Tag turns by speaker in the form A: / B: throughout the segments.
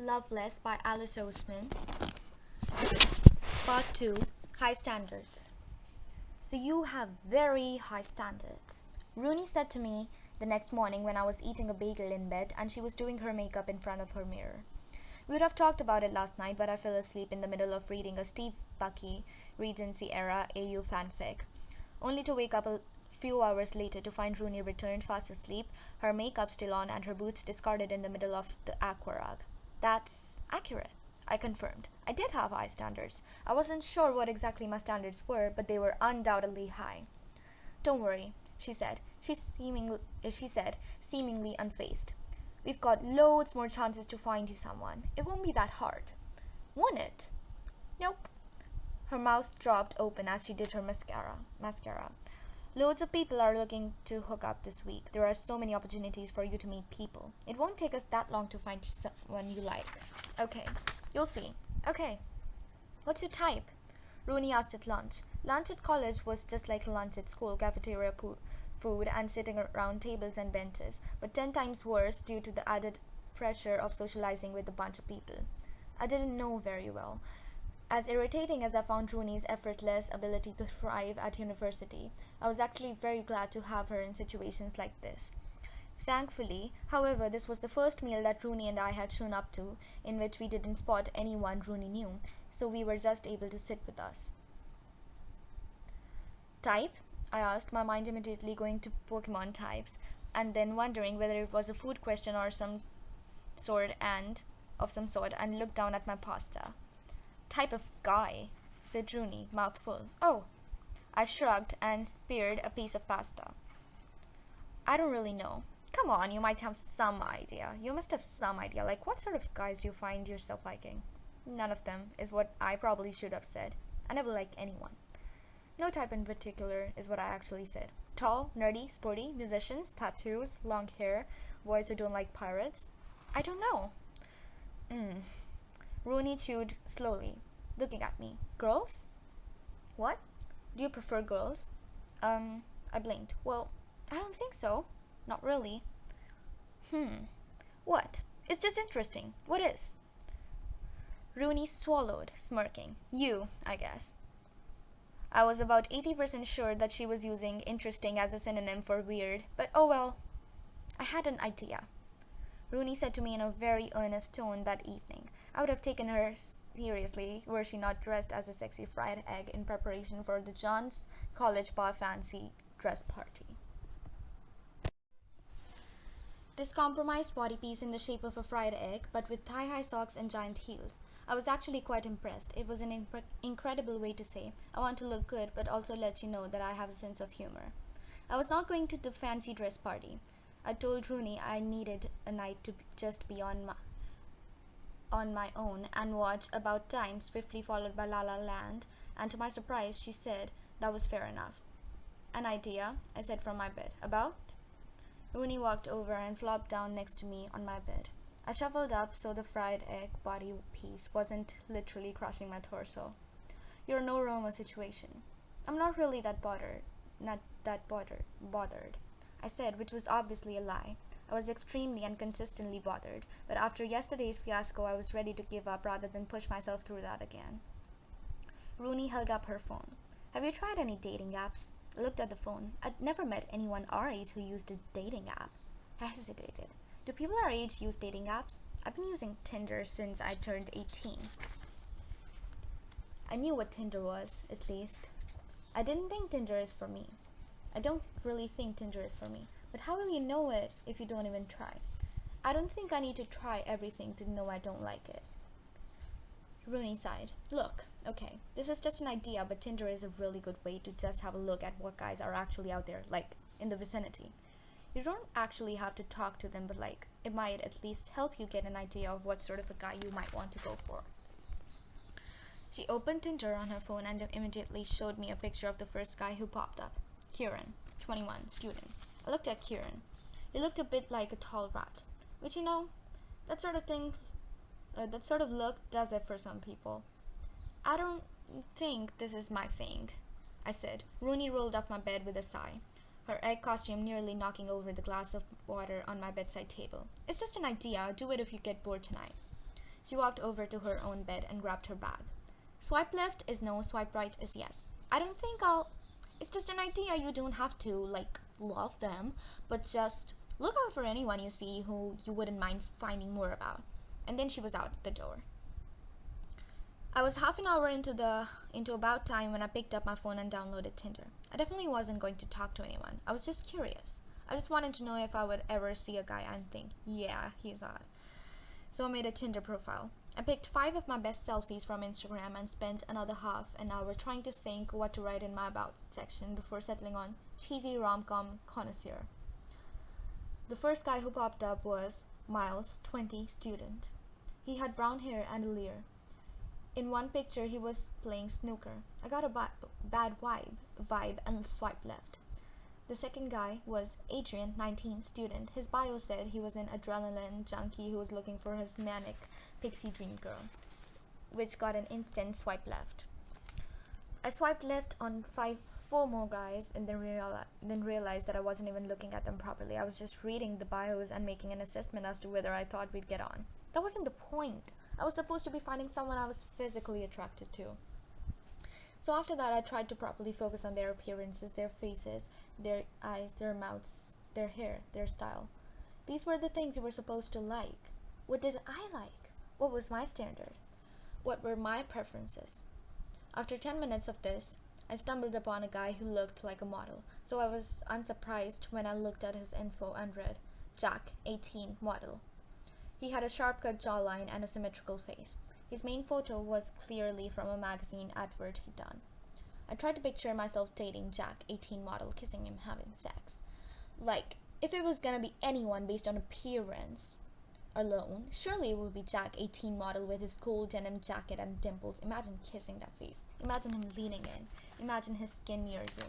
A: Loveless by Alice Oseman. Part 2, High Standards. So you have very high standards, Rooney said to me the next morning when I was eating a bagel in bed and she was doing her makeup in front of her mirror. We would have talked about it last night, but I fell asleep in the middle of reading a Steve Bucky Regency-era AU fanfic, only to wake up a few hours later to find Rooney returned fast asleep, her makeup still on and her boots discarded in the middle of the aqua rug. That's accurate, I confirmed. I did have high standards. I wasn't sure what exactly my standards were, but they were undoubtedly high. Don't worry, she said. She said, seemingly unfazed. We've got loads more chances to find you someone. It won't be that hard. Won't it? Nope. Her mouth dropped open as she did her mascara. Loads of people are looking to hook up this week. There are so many opportunities for you to meet people. It won't take us that long to find someone you like. Okay, you'll see. Okay. What's your type? Rooney asked at lunch. Lunch at college was just like lunch at school, cafeteria food and sitting around tables and benches, but 10 times worse due to the added pressure of socializing with a bunch of people I didn't know very well. As irritating as I found Rooney's effortless ability to thrive at university, I was actually very glad to have her in situations like this. Thankfully, however, this was the first meal that Rooney and I had shown up to in which we didn't spot anyone Rooney knew, so we were just able to sit with us. Type? I asked, my mind immediately going to Pokemon types, and then wondering whether it was a food question or some sort, and looked down at my pasta. Type of guy, said Rooney, mouthful. Oh. I shrugged and speared a piece of pasta. I don't really know. Come on, you might have some idea. You must have some idea. Like, what sort of guys do you find yourself liking? None of them, is what I probably should have said. I never liked anyone. No type in particular is what I actually said. Tall, nerdy, sporty, musicians, tattoos, long hair, boys who don't like pirates. I don't know. Rooney chewed slowly, looking at me. Girls? What? Do you prefer girls? I blinked. Well, I don't think so. Not really. What? It's just interesting. What is? Rooney swallowed, smirking. You, I guess. I was about 80% sure that she was using interesting as a synonym for weird, but oh well. I had an idea, Rooney said to me in a very earnest tone that evening. I would have taken her seriously were she not dressed as a sexy fried egg in preparation for the John's College Bar fancy dress party. This compromised body piece in the shape of a fried egg, but with thigh-high socks and giant heels. I was actually quite impressed. It was an incredible way to say, I want to look good, but also let you know that I have a sense of humor. I was not going to the fancy dress party. I told Rooney I needed a night to just be on my own and watch About Time, swiftly followed by La La Land, and to my surprise, she said that was fair enough. An idea, I said from my bed. About? Rooney walked over and flopped down next to me on my bed. I shuffled up so the fried egg body piece wasn't literally crushing my torso. You're a no Roma situation. I'm not really bothered, I said, which was obviously a lie. I was extremely and consistently bothered, but after yesterday's fiasco, I was ready to give up rather than push myself through that again. Rooney held up her phone. Have you tried any dating apps? I looked at the phone. I'd never met anyone our age who used a dating app. I hesitated. Do people our age use dating apps? I've been using Tinder since I turned 18. I knew what Tinder was, at least. I didn't think Tinder is for me. I don't really think Tinder is for me. But how will you know it if you don't even try? I don't think I need to try everything to know I don't like it. Rooney sighed. Look, okay, this is just an idea, but Tinder is a really good way to just have a look at what guys are actually out there, like, in the vicinity. You don't actually have to talk to them, but it might at least help you get an idea of what sort of a guy you might want to go for. She opened Tinder on her phone and immediately showed me a picture of the first guy who popped up. Kieran, 21, student. I looked at Kieran. He looked a bit like a tall rat, which, that sort of look does it for some people. I don't think this is my thing, I said. Rooney rolled off my bed with a sigh, her egg costume nearly knocking over the glass of water on my bedside table. It's just an idea. Do it if you get bored tonight. She walked over to her own bed and grabbed her bag. Swipe left is no, swipe right is yes. I don't think I'll. It's just an idea. You don't have to, love them, but just look out for anyone you see who you wouldn't mind finding more about. And then she was out the door. I was half an hour into about time when I picked up my phone and downloaded Tinder. I definitely wasn't going to talk to anyone. I was just curious. I just wanted to know if I would ever see a guy and think, yeah, he's hot. So I made a Tinder profile. I picked 5 of my best selfies from Instagram and spent another half an hour trying to think what to write in my about section before settling on cheesy rom-com connoisseur. The first guy who popped up was Miles, 20, student. He had brown hair and a leer. In one picture, he was playing snooker. I got a bad vibe and swiped left. The second guy was Adrian, 19, student. His bio said he was an adrenaline junkie who was looking for his manic pixie dream girl, which got an instant swipe left. I swiped left on 4 more guys and then realized that I wasn't even looking at them properly. I was just reading the bios and making an assessment as to whether I thought we'd get on. That wasn't the point. I was supposed to be finding someone I was physically attracted to. So after that, I tried to properly focus on their appearances, their faces, their eyes, their mouths, their hair, their style. These were the things you were supposed to like. What did I like? What was my standard? What were my preferences? After 10 minutes of this, I stumbled upon a guy who looked like a model, so I was unsurprised when I looked at his info and read, Jack, 18, model. He had a sharp-cut jawline and a symmetrical face. His main photo was clearly from a magazine advert he'd done. I tried to picture myself dating Jack, 18, model, kissing him, having sex. If it was gonna be anyone based on appearance alone, surely it would be Jack, 18, model with his cool denim jacket and dimples. Imagine kissing that face. Imagine him leaning in. Imagine his skin near you.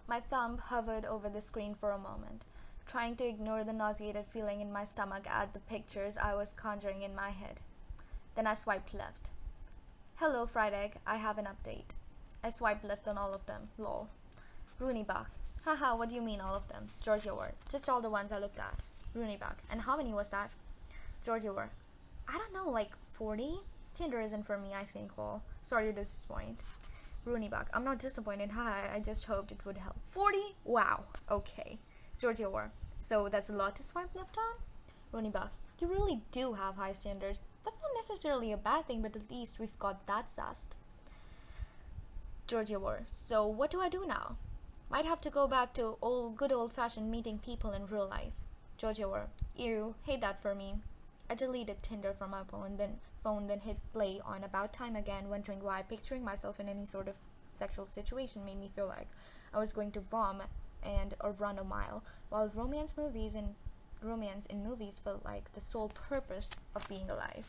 A: My thumb hovered over the screen for a moment, trying to ignore the nauseated feeling in my stomach at the pictures I was conjuring in my head. Then I swiped left. Hello, Fried Egg, I have an update. I swiped left on all of them, lol. Rooney Bach. Haha, what do you mean all of them? Georgia Ward. Just all the ones I looked at. Rooney Bach. And how many was that? Georgia Ward. I don't know, 40? Tinder isn't for me, I think, lol. Sorry to disappoint. Rooney Bach. I'm not disappointed, haha, I just hoped it would help. 40? Wow, okay. Georgia Ward. So that's a lot to swipe left on? Rooney Bach. You really do have high standards. That's not necessarily a bad thing, but at least we've got that sussed. Georgia Ward. So what do I do now? Might have to go back to good old-fashioned meeting people in real life. Georgia Ward. Ew, hate that for me. I deleted Tinder from my phone, then hit play on About Time again, wondering why picturing myself in any sort of sexual situation made me feel like I was going to vomit or run a mile, while romance in movies felt like the sole purpose of being alive.